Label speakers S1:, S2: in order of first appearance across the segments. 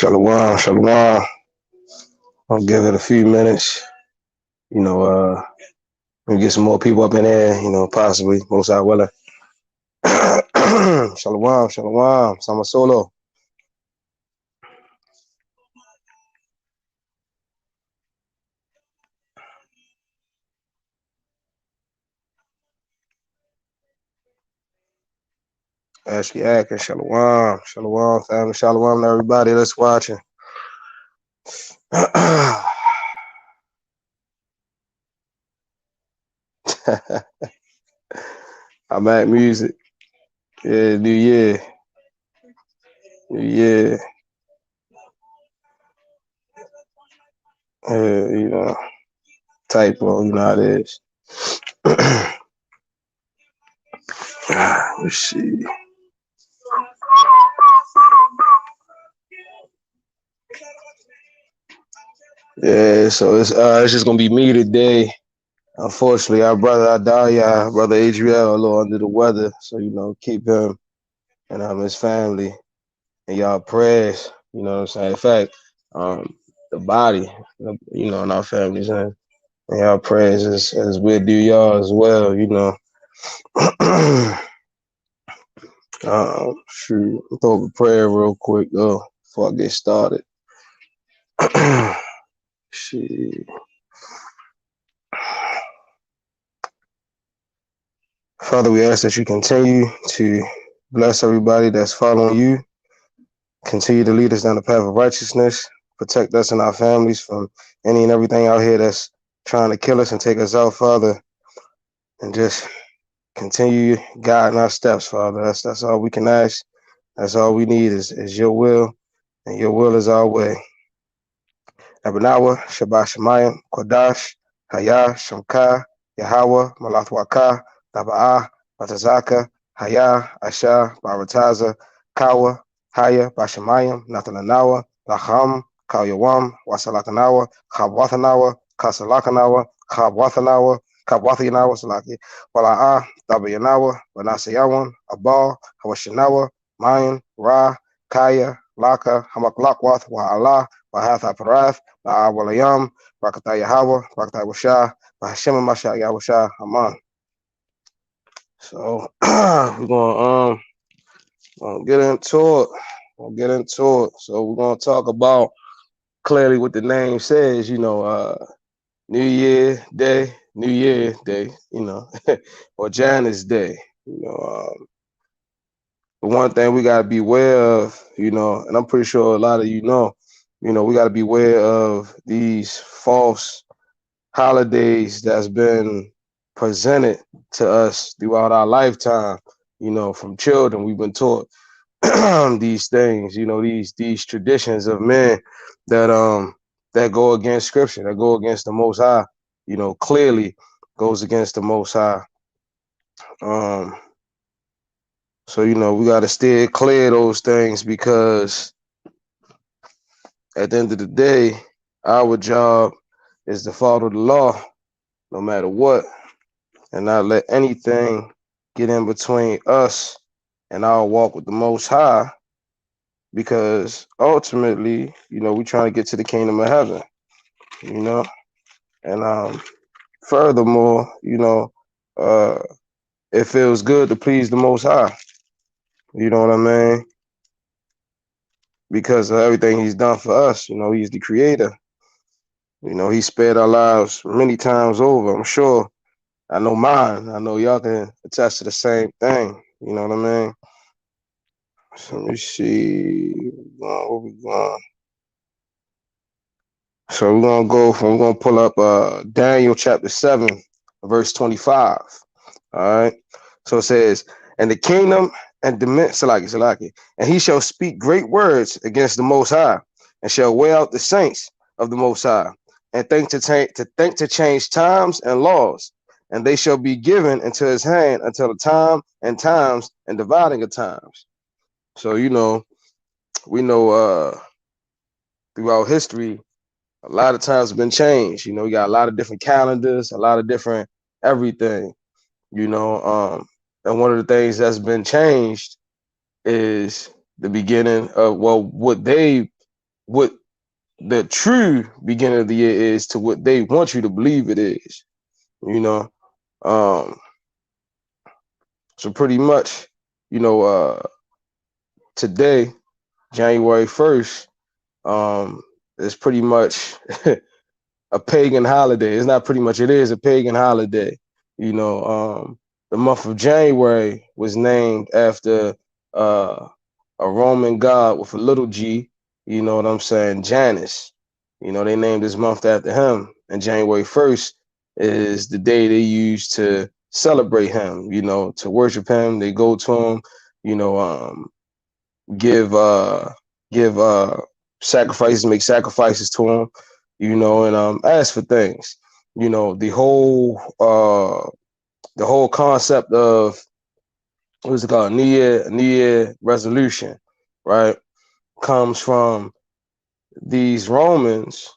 S1: Shalom, shalom. I'll give it a few minutes. You know, maybe get some more people up in there, possibly, most out willing. Shalom, shalom. Sama solo. Ashley Atkins, shalom, shalom, family, shalom to everybody that's watching. I'm at music. Yeah, New Year. New Year. Typo, you know how it is. Let's see. Yeah, so it's just gonna be me today. Unfortunately, our brother Adaya, brother Adriel, a little under the weather, so keep him and his family in y'all prayers. You know what I'm saying? In fact, the body, in our families and y'all prayers as we do y'all as well. Shoot, I'll throw up a prayer real quick though before I get started. Shit. Father, we ask that you continue to bless everybody that's following you. Continue to lead us down the path of righteousness. Protect us and our families from any and everything out here that's trying to kill us and take us out, Father. And just continue guiding our steps, Father. That's all we can ask. That's all we need is your will, and your will is our way. Abanawa, Shabbat Shemayim, Kodash, Haya, Shamka, Yahweh, Malathwaka, Taba'ah, Batazaka, Haya, Asha, Barataza, Kawa, Haya, Bashamayim, Nathalanawa, Lacham, Kawyawam, Wasalakanawa, Kabwathanawa, Kasalakanawa, Kabwathanawa, Salaki, Wala'ah, Tabayanawa, Vanasayawan, Abal, Hawashinawa, Mayan, Ra, Kaya, Laka, Hamaklakwath, Wa'ala, Wahatha Parath, Walayam, Rakata Yahweh, Rakata Washah, Bahashim Masha Yahweh, Haman. So we're gonna get into it. We'll get into it. So we're gonna talk about clearly what the name says, New Year Day, or Janus Day. The one thing we gotta be aware of, and I'm pretty sure a lot of we gotta be aware of these false holidays that's been presented to us throughout our lifetime. From children, we've been taught these things, these traditions of men that go against scripture, that go against the Most High, clearly goes against the Most High. So, we got to steer clear of those things, because at the end of the day, our job is to follow the law no matter what, and not let anything get in between us and our walk with the Most High, because ultimately, we're trying to get to the kingdom of heaven, and furthermore, it feels good to please the Most High. You know what I mean? Because of everything he's done for us. He's the creator. He spared our lives many times over. I'm sure. I know mine. I know y'all can attest to the same thing. You know what I mean? So let me see. Where we going? So we're gonna pull up Daniel chapter 7, verse 25. All right. So it says, and the kingdom and Salaki, and he shall speak great words against the Most High, and shall wear out the saints of the Most High, and think to change times and laws, and they shall be given into his hand until the time and times and dividing of times. So we know throughout history, a lot of times have been changed. We got a lot of different calendars, a lot of different everything. And one of the things that's been changed is the beginning of what they what the true beginning of the year is to what they want you to believe it is, you know. Um, so pretty much, you know, today, January 1st, is pretty much a pagan holiday. It's not pretty much, it is a pagan holiday. You know, the month of January was named after uh, a Roman god with a little g, you know what I'm saying, Janus. You know, they named this month after him. And January 1st is the day they use to celebrate him, you know, to worship him. They go to him, you know, give give sacrifices, make sacrifices to him, you know, and ask for things. You know, the whole concept of what's it called, New Year resolution, right, comes from these Romans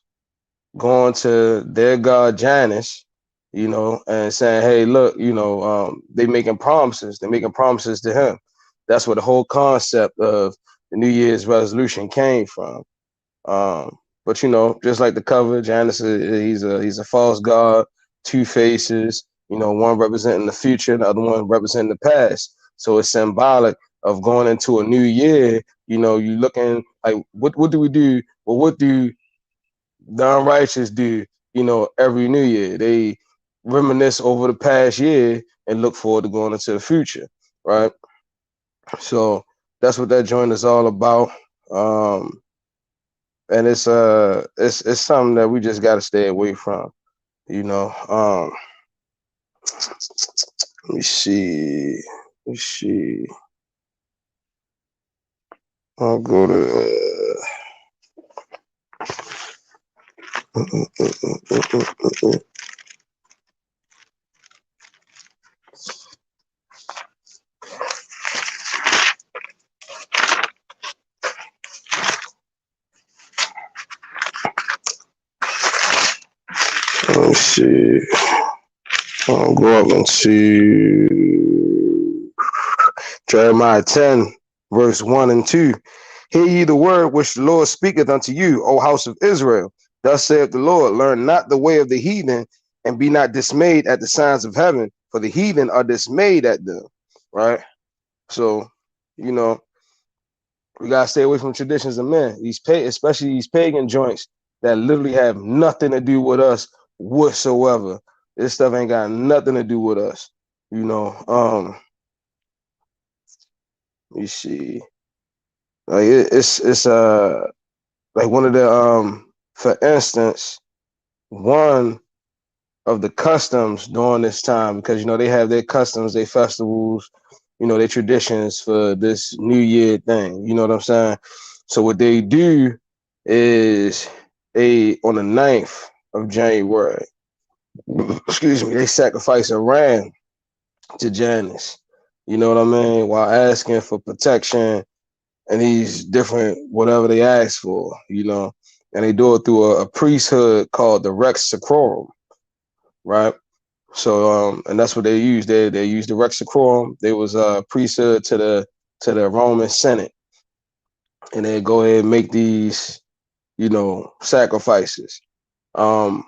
S1: going to their god Janus, you know, and saying, "Hey, look, you know, they making promises. They're making promises to him." That's where the whole concept of the New Year's resolution came from. But you know, just like the cover, Janus, he's a false god, two faces. You know, one representing the future, the other one representing the past. So it's symbolic of going into a new year. You know, you looking like what do we do? Well, what do the unrighteous do? You know, every new year they reminisce over the past year and look forward to going into the future, right? So that's what that joint is all about. Um, and it's something that we just got to stay away from, you know. Let me see, I'll go to let me see, I'll go up into Jeremiah 10 verse 1 and 2. Hear ye the word which the Lord speaketh unto you, O house of Israel. Thus saith the Lord, learn not the way of the heathen, and be not dismayed at the signs of heaven, for the heathen are dismayed at them. Right? So, you know, we gotta stay away from traditions of men. Especially these pagan joints that literally have nothing to do with us whatsoever. This stuff ain't got nothing to do with us. You know, let me see. Like it's like one of the for instance, one of the customs during this time, because you know they have their customs, their festivals, you know, their traditions for this New Year thing. You know what I'm saying? So what they do is on the 9th of January, excuse me, they sacrifice a ram to Janus. You know what I mean? While asking for protection and these different whatever they ask for, you know, and they do it through a priesthood called the Rex Sacrorum, right? So and that's what they use. They use the Rex Sacrorum. They was a priesthood to the Roman Senate, and they go ahead and make these, you know, sacrifices. Um,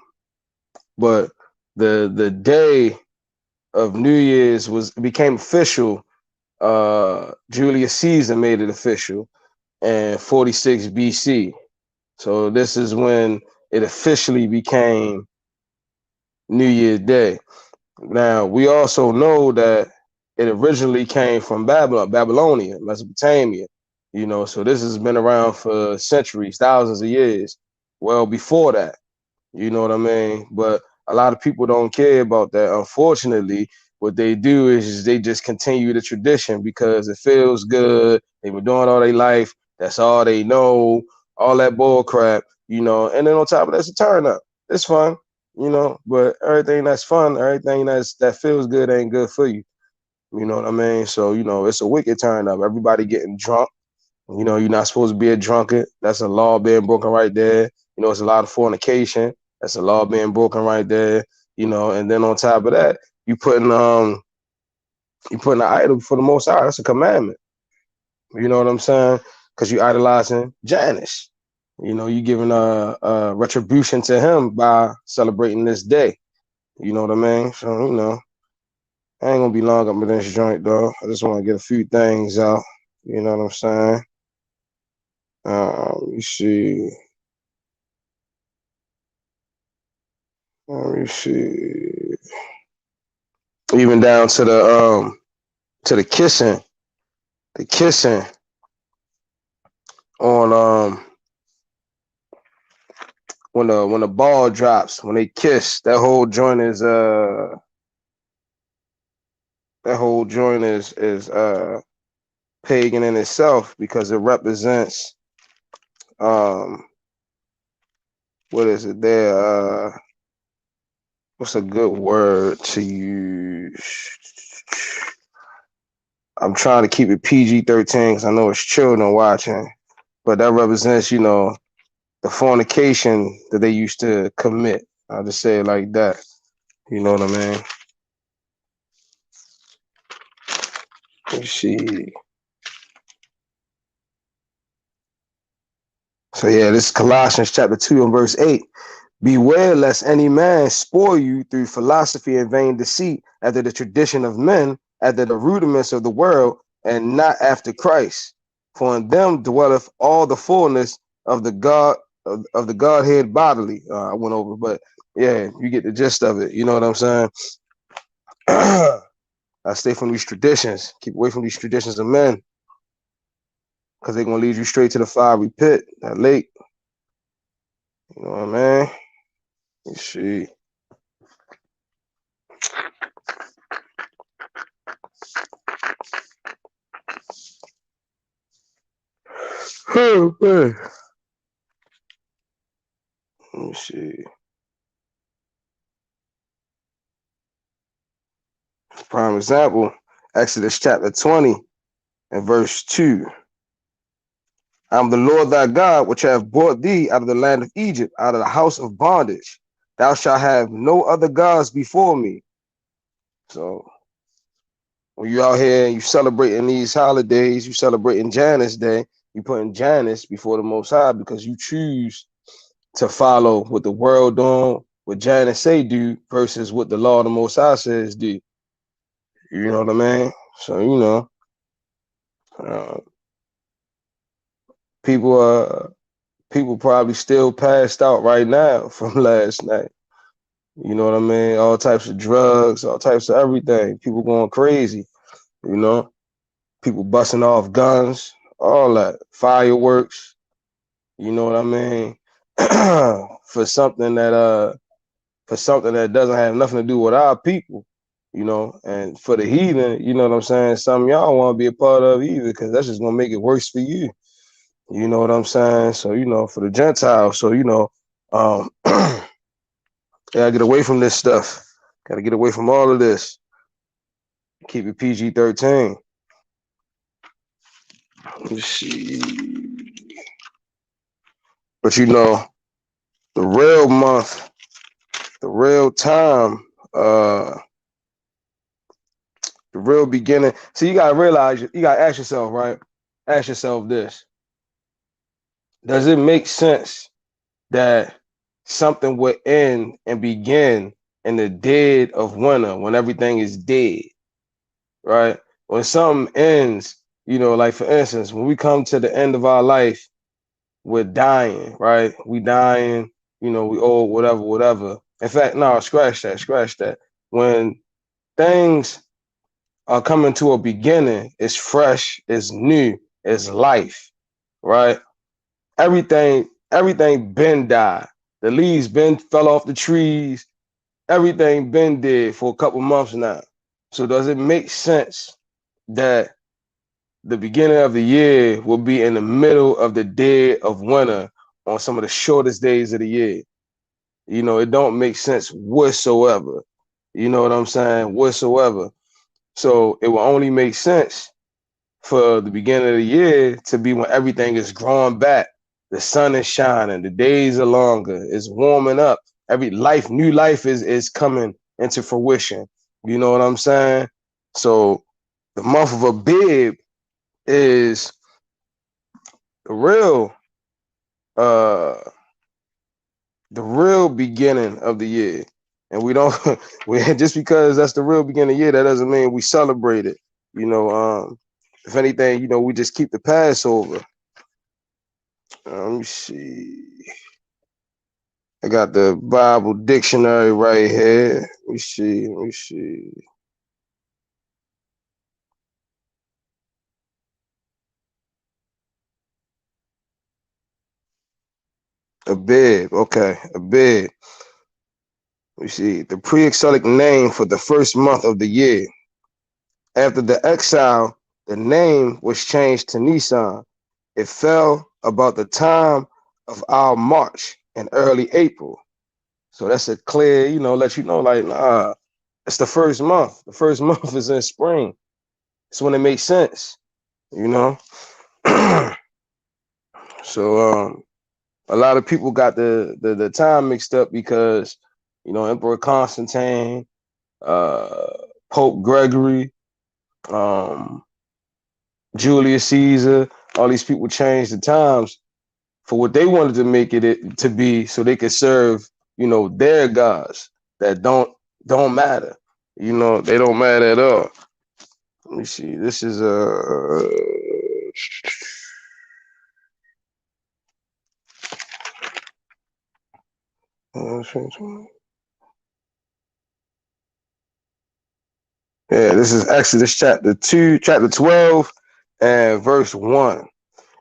S1: but the day of New Year's became official. Julius Caesar made it official in 46 BC. So this is when it officially became New Year's Day. Now, we also know that it originally came from Babylonia, Mesopotamia, you know, so this has been around for centuries, thousands of years, well before that, you know what I mean? But a lot of people don't care about that. Unfortunately, what they do is they just continue the tradition because it feels good. They've been doing all their life. That's all they know, all that bull crap, you know, and then on top of that, it's a turn up. It's fun, you know, but everything that's fun, everything that feels good ain't good for you. You know what I mean? So, you know, it's a wicked turn up. Everybody getting drunk. You know, you're not supposed to be a drunkard. That's a law being broken right there. You know, it's a lot of fornication. That's a law being broken right there. You know, and then on top of that, you putting an idol for the Most High. That's a commandment. You know what I'm saying? Because you idolizing Janus. You know, you giving a retribution to him by celebrating this day. You know what I mean? So, you know, I ain't gonna be long up with this joint though. I just want to get a few things out. You know what I'm saying? Let me see. Let me see. Even down to the kissing on when the ball drops, when they kiss, that whole joint is pagan in itself because it represents what is it there? What's a good word to use? I'm trying to keep it PG-13 because I know it's children watching, but that represents, you know, the fornication that they used to commit. I'll just say it like that. You know what I mean? Let's see. So yeah, this is Colossians chapter 2 and verse 8. Beware lest any man spoil you through philosophy and vain deceit, after the tradition of men, after the rudiments of the world, and not after Christ. For in them dwelleth all the fullness of the of the Godhead bodily. I went over, but yeah, you get the gist of it. You know what I'm saying? I stay from these traditions. Keep away from these traditions of men, because they're gonna lead you straight to the fiery pit, that lake. You know what I mean? Let's see. Oh man. Let me see. Prime example, Exodus chapter 20 and verse 2. I'm the Lord thy God, which have brought thee out of the land of Egypt, out of the house of bondage. Thou shalt have no other gods before me. So when you out here and you celebrating these holidays, you celebrating Janus Day, you putting Janus before the Most High because you choose to follow what the world doing, what Janus say do, versus what the law of the Most High says do. You know what I mean? So, you know, uh, people probably still passed out right now from last night. You know what I mean? All types of drugs, all types of everything. People going crazy, you know? People busting off guns, all that. Fireworks, you know what I mean? for something that doesn't have nothing to do with our people, you know, and for the heathen, you know what I'm saying? Something y'all want to be a part of either, because that's just gonna make it worse for you. You know what I'm saying? So, you know, for the Gentiles, so, you know, gotta get away from this stuff. Gotta get away from all of this. Keep it PG-13. Let's see. But you know, the real month, the real time, the real beginning. So you gotta realize, you gotta ask yourself, right? Ask yourself this. Does it make sense that something would end and begin in the dead of winter when everything is dead, right? When something ends, you know, like for instance, when we come to the end of our life, we're dying, right? We dying, you know, we old, whatever, whatever. In fact, no, scratch that, scratch that. When things are coming to a beginning, it's fresh, it's new, it's life, right? Everything been died. The leaves been fell off the trees. Everything been dead for a couple months now. So does it make sense that the beginning of the year will be in the middle of the dead of winter on some of the shortest days of the year? You know, it don't make sense whatsoever. You know what I'm saying? Whatsoever. So it will only make sense for the beginning of the year to be when everything is growing back. The sun is shining, the days are longer, it's warming up. New life is coming into fruition. You know what I'm saying? So the month of Abib is the real uh the real beginning of the year. And we don't we just because that's the real beginning of the year, that doesn't mean we celebrate it. If anything, we just keep the Passover. Let me see. I got the Bible dictionary right here. Let me see. Let me see. A bib. Okay. A bib. Let me see. The pre-exilic name for the first month of the year. After the exile, the name was changed to Nisan. It fell about the time of our March in early April. So that's a clear, let you know, like, nah, it's the first month. The first month is in spring. It's when it makes sense, you know? So a lot of people got the time mixed up because, Emperor Constantine, uh, Pope Gregory, um, Julius Caesar, all these people changed the times for what they wanted to make it to be, so they could serve, their gods that don't matter. They don't matter at all. Let me see. This is yeah, this is Exodus chapter 2, chapter 12, and verse 1. And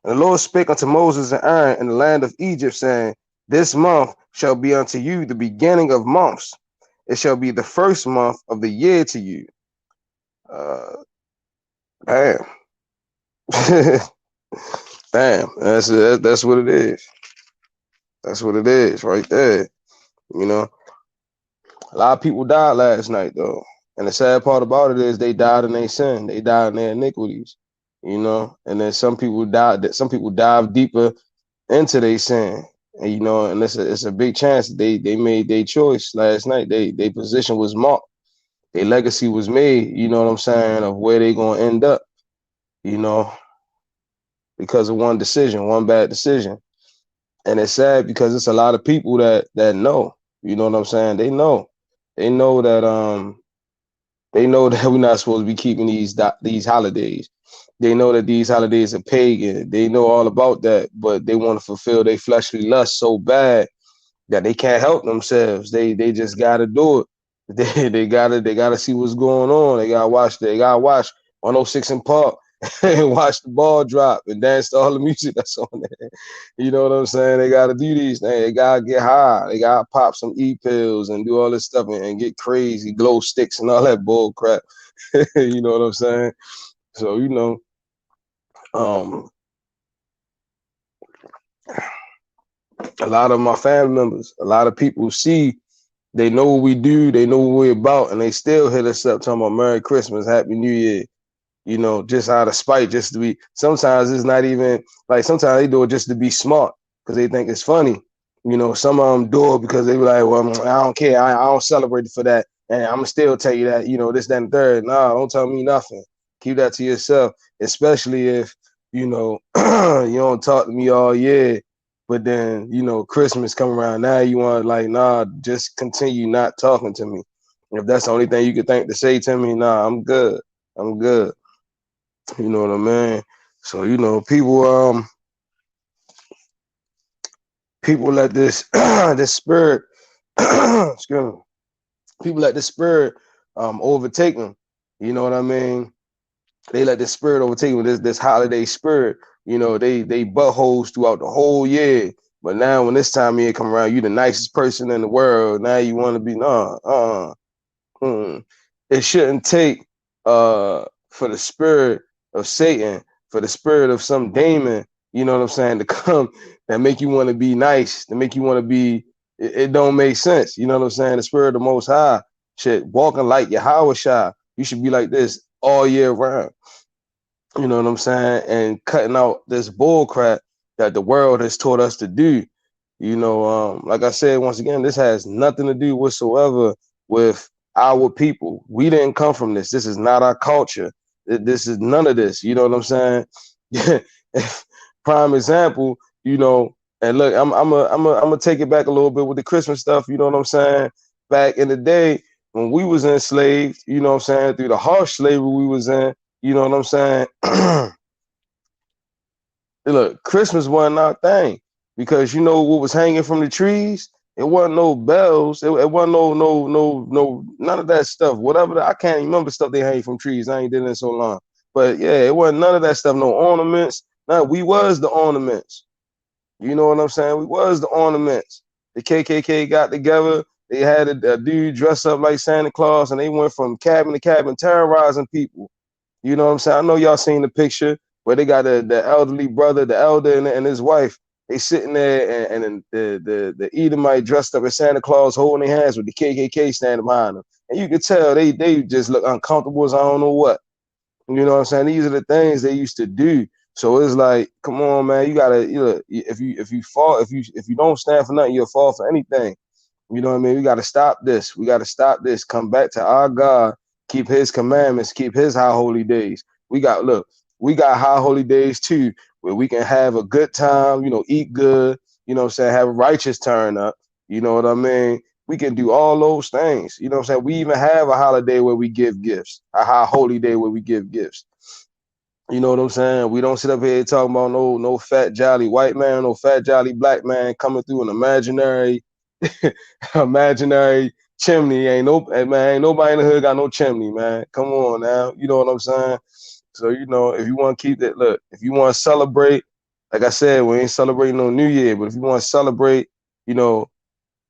S1: the Lord spake unto Moses and Aaron in the land of Egypt, saying, This month shall be unto you the beginning of months. It shall be the first month of the year to you. Damn. Damn. That's what it is. That's what it is right there. You know, a lot of people died last night though. And the sad part about it is they died in their sin. They died in their iniquities. And then some people dive deeper into their sin. And and it's a big chance that they made their choice last night. Their position was marked. Their legacy was made, you know what I'm saying, of where they gonna end up, you know, because of one decision, one bad decision. And it's sad because it's a lot of people that know, you know what I'm saying? They know they know that we're not supposed to be keeping these holidays. They know that these holidays are pagan. They know all about that, but they want to fulfill their fleshly lust so bad that they can't help themselves. They just gotta do it. They gotta see what's going on. They gotta watch 106 in Park and watch the ball drop and dance to all the music that's on there. You know what I'm saying? They gotta do these things. They gotta get high. They gotta pop some pills and do all this stuff and get crazy, glow sticks and all that bull crap. You know what I'm saying? So um, a lot of my family members, a lot of people see. They know what we do. They know what we're about, and they still hit us up talking about Merry Christmas, Happy New Year. Just out of spite, just to be. Sometimes it's not even like. Sometimes they do it just to be smart because they think it's funny. Some of them do it because they be like, "Well, I don't care. I don't celebrate for that, and I'm gonna still tell you that. This, that, and third. Nah, don't tell me nothing. Keep that to yourself. Especially if you don't talk to me all year, but then Christmas come around. Now you want like, nah, just continue not talking to me. If that's the only thing you could think to say to me, nah, I'm good. I'm good. You know what I mean? So people let this this spirit excuse me, people let this spirit overtake them. You know what I mean? They let this spirit overtake them, this holiday spirit. They buttholes throughout the whole year. But now when this time of year come around, you the nicest person in the world. Now you want to be it shouldn't take for the spirit of Satan, for the spirit of some demon, you know what I'm saying, to come that make you want to be nice, to make you want to be. It don't make sense. You know what I'm saying? The spirit of the Most High shit walking like Yahweh Shai. You should be like this all year round. You know what I'm saying? And cutting out this bull crap that the world has taught us to do. Like I said, once again, this has nothing to do whatsoever with our people. We didn't come from this. This is not our culture. This is none of this. You know what I'm saying? Prime example, And look, I'm gonna take it back a little bit with the Christmas stuff. You know what I'm saying? Back in the day when we was enslaved, you know what I'm saying, through the harsh slavery we was in, you know what I'm saying? Look, Christmas wasn't our thing because you know what was hanging from the trees? It wasn't no bells. It wasn't no none of that stuff. Whatever I can't even remember stuff they hang from trees. I ain't did it in so long. But yeah, it wasn't none of that stuff. No ornaments. No, we was the ornaments. You know what I'm saying? We was the ornaments. The KKK got together. They had a dude dress up like Santa Claus, and they went from cabin to cabin terrorizing people. You know what I'm saying? I know y'all seen the picture where they got the elderly brother, the elder, and his wife. They sitting there, and the Edomite dressed up as Santa Claus, holding their hands with the KKK standing behind them, and you could tell they just look uncomfortable as I don't know what. You know what I'm saying? These are the things they used to do. So it's like, come on, man, you gotta, you know, if you fall, if you don't stand for nothing, you'll fall for anything. You know what I mean? We got to stop this. We got to stop this. Come back to our God. Keep His commandments. Keep His high holy days. We got high holy days too, where we can have a good time. You know, eat good. You know what I'm saying? Have a righteous turn up. You know what I mean? We can do all those things. You know what I'm saying? We even have a holiday where we give gifts. A high holy day where we give gifts. You know what I'm saying? We don't sit up here talking about no fat jolly white man, no fat jolly black man coming through an imaginary imaginary chimney. Ain't no man, ain't nobody in the hood got no chimney, man. Come on now. You know what I'm saying? So, you know, if you want to keep that, look, if you want to celebrate, like I said, we ain't celebrating no New Year, but if you want to celebrate, you know,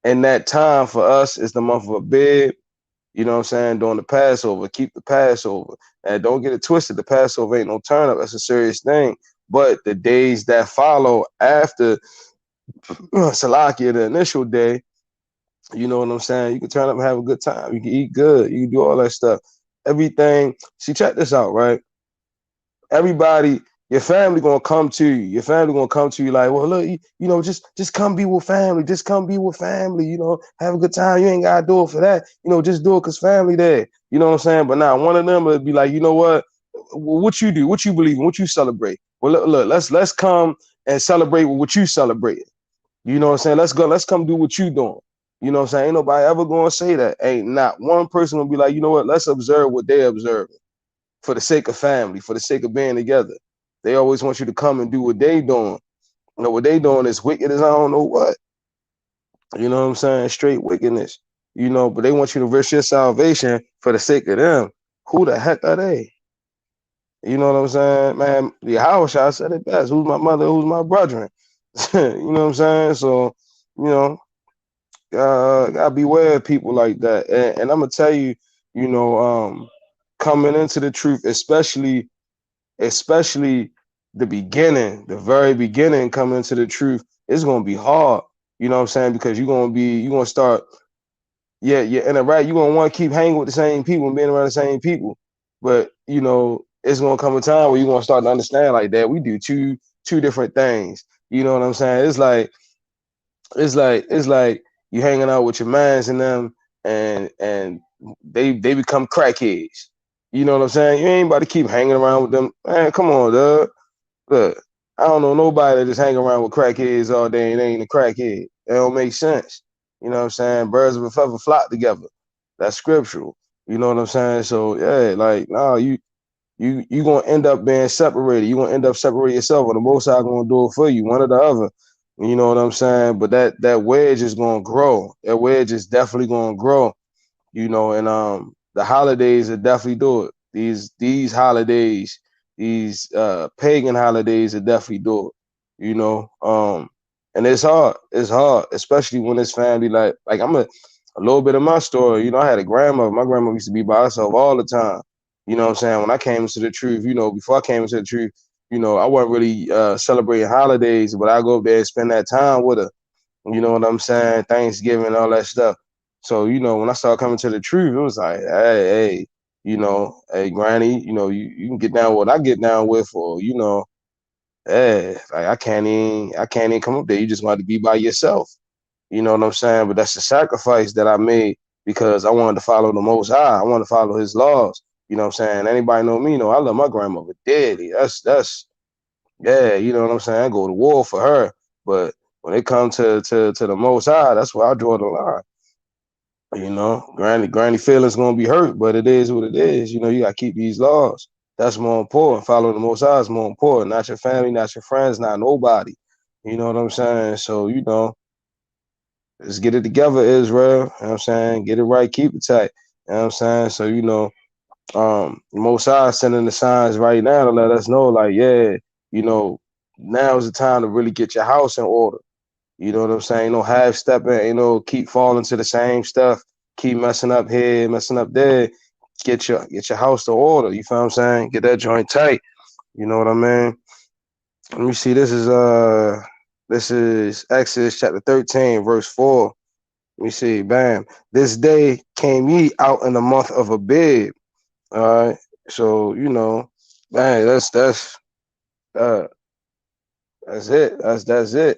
S1: in that time for us, it's the month of Abib. You know what I'm saying? During the Passover, keep the Passover. And don't get it twisted. The Passover ain't no turn up. That's a serious thing. But the days that follow after Salakia, the initial day, you know what I'm saying? You can turn up and have a good time. You can eat good. You can do all that stuff. Everything. See, check this out, right? Everybody, your family gonna come to you. Your family gonna come to you like, well, look, you know, just come be with family. Just come be with family. You know, have a good time. You ain't gotta do it for that. You know, just do it cause family there. You know what I'm saying? But now one of them would be like, you know what? What you do? What you believe in? What you celebrate? Well, look, let's come and celebrate with what you celebrate. You know what I'm saying? Let's go. Let's come do what you doing. You know what I'm saying? Ain't nobody ever gonna say that. Ain't not one person gonna be like, you know what? Let's observe what they observing for the sake of family, for the sake of being together. They always want you to come and do what they doing. You know what they doing is wicked as I don't know what. You know what I'm saying? Straight wickedness. You know, but they want you to risk your salvation for the sake of them. Who the heck are they? You know what I'm saying? Man, the Howard I said it best. Who's my mother? Who's my brethren? You know what I'm saying? So, you know, gotta beware of people like that. And I'm gonna tell you, you know, coming into the truth, especially the beginning, the very beginning, coming into the truth, it's gonna be hard. You know what I'm saying? Because you're gonna start, yeah, and right, you're gonna want to keep hanging with the same people and being around the same people. But you know, it's gonna come a time where you're gonna start to understand like that. We do two different things. You know what I'm saying? It's like you hanging out with your mans and them, and they become crackheads. You know what I'm saying? You ain't about to keep hanging around with them. Man, come on, dog. Look, I don't know nobody that just hang around with crackheads all day and they ain't a crackhead. That don't make sense. You know what I'm saying? Birds of a feather flock together. That's scriptural. You know what I'm saying? So yeah, like no, you gonna end up being separated. You gonna end up separating yourself, or the Most High gonna do it for you, one or the other. You know what I'm saying? But that wedge is gonna grow. That wedge is definitely gonna grow. You know, and the holidays will definitely do it. These holidays, these pagan holidays will definitely do it. You know, and it's hard. It's hard, especially when it's family. Like a little bit of my story. You know, I had a grandmother. My grandmother used to be by herself all the time. You know what I'm saying? When I came into the truth, you know, before I came into the truth, you know, I wasn't really celebrating holidays, but I go up there and spend that time with her. You know what I'm saying? Thanksgiving, all that stuff. So, you know, when I started coming to the truth, it was like, hey, you know, hey, Granny, you know, you can get down with what I get down with, or, you know, hey, like I can't even come up there. You just want to be by yourself. You know what I'm saying? But that's the sacrifice that I made because I wanted to follow the Most High. I wanted to follow His laws. You know what I'm saying? Anybody know me? Know I love my grandmother dearly. That's yeah. You know what I'm saying? I go to war for her. But when it comes to the Most High, that's where I draw the line. Granny feelings gonna be hurt, but it is what it is. You gotta keep these laws. That's more important. Following the Most High is more important. Not your family, not your friends, not nobody. You know what I'm saying? So, let's get it together, Israel. You know what I'm saying? Get it right, keep it tight. You know what I'm saying? So, Most High sending the signs right now to let us know, like, yeah, you know, now is the time to really get your house in order. You know what I'm saying? No half stepping, keep falling to the same stuff, keep messing up here, messing up there. Get your house to order. You feel what I'm saying? Get that joint tight. You know what I mean? Let me see. This is Exodus chapter 13, verse 4. Let me see. Bam. This day came ye out in the month of Abib. All right. So, man, uh, that's it. That's it.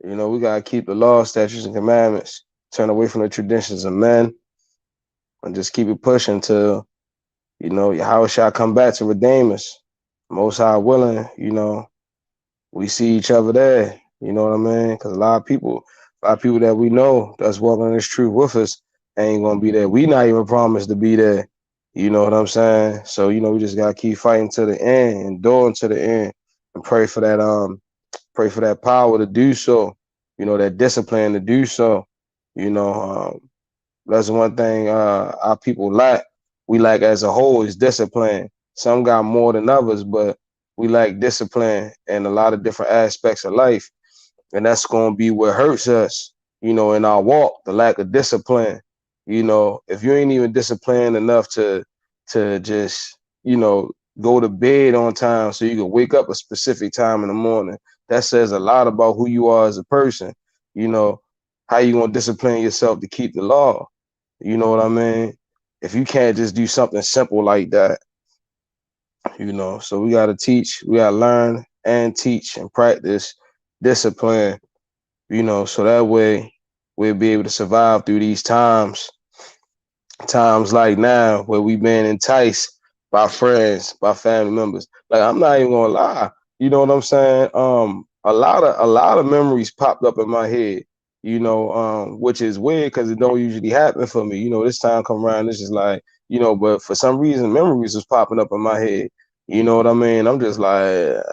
S1: We gotta keep the law, statutes, and commandments. Turn away from the traditions of men, and just keep it pushing till Yahweh shall come back to redeem us. Most High willing, we see each other there. You know what I mean? Because a lot of people that we know that's walking this truth with us ain't gonna be there. We not even promised to be there. You know what I'm saying? So we just gotta keep fighting to the end, enduring to the end, and pray for that power to do so. That discipline to do so. You know, that's one thing our people lack. We lack as a whole is discipline. Some got more than others, but we lack discipline in a lot of different aspects of life. And that's going to be what hurts us, in our walk, the lack of discipline. If you ain't even disciplined enough to just, go to bed on time so you can wake up a specific time in the morning, that says a lot about who you are as a person. How you going to discipline yourself to keep the law? You know what I mean? If you can't just do something simple like that, so we got to teach, we got to learn and teach and practice discipline, so that way we'll be able to survive through these times like now where we been enticed by friends, by family members. Like, I'm not even gonna lie, you know what I'm saying? A lot of memories popped up in my head, which is weird because it don't usually happen for me. This time come around, it's just like, but for some reason memories was popping up in my head. You know what I mean? I'm just like,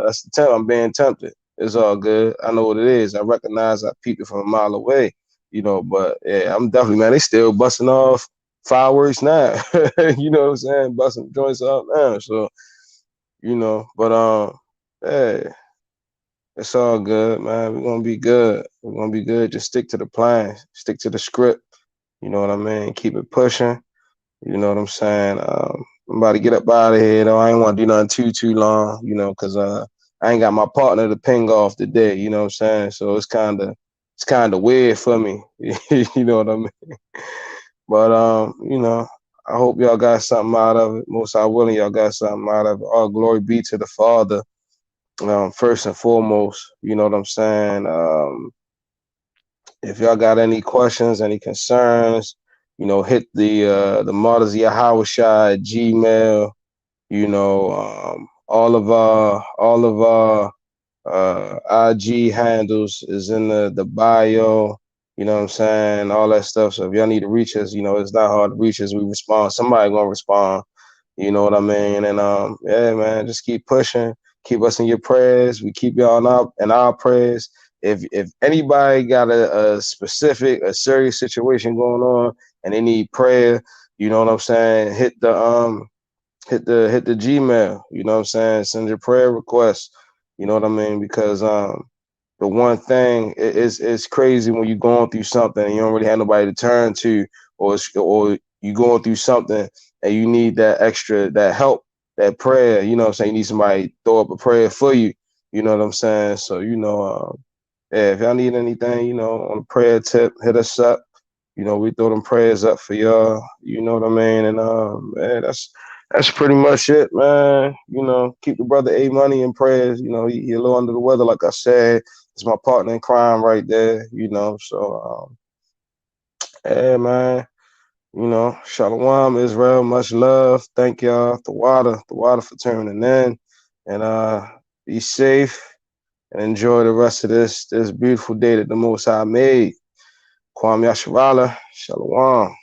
S1: that's the time I'm being tempted. It's all good. I know what it is. I recognize I peeped it from a mile away. But yeah, I'm definitely, man, they still busting off fireworks now. You know what I'm saying? Busting joints up now. So, but hey, it's all good, man. We're gonna be good. We're gonna be good. Just stick to the plan, stick to the script. You know what I mean? Keep it pushing. You know what I'm saying? I'm about to get up out of here though. I ain't want to do nothing too long, because I ain't got my partner to ping off today. You know what I'm saying? So it's kind of weird for me. You know what I mean? But I hope y'all got something out of it. Most I willing, y'all got something out of it. All glory be to the Father. First and foremost, you know what I'm saying? If y'all got any questions, any concerns, hit the Martyrs Yahweh Shai at Gmail. All of our IG handles is in the bio. You know what I'm saying? All that stuff. So if y'all need to reach us, it's not hard to reach us. We respond. Somebody gonna respond. You know what I mean? And yeah, man, just keep pushing. Keep us in your prayers. We keep y'all in our prayers. If anybody got a serious situation going on and they need prayer, you know what I'm saying? Hit the Gmail, you know what I'm saying? Send your prayer requests, you know what I mean? Because the one thing it's crazy when you're going through something and you don't really have nobody to turn to, or you going through something and you need that help, that prayer, you know what I'm saying? You need somebody to throw up a prayer for you, you know what I'm saying? So, yeah, if y'all need anything, on a prayer tip, hit us up. We throw them prayers up for y'all. You know what I mean? And man, that's pretty much it, man. Keep the brother A Money in prayers. He a little under the weather, like I said. It's my partner in crime right there. So yeah, man. Shalom, Israel. Much love. Thank y'all. The water for tuning in, and be safe. and enjoy the rest of this beautiful day that the Most High made. Kwam Yasharala, Shalom.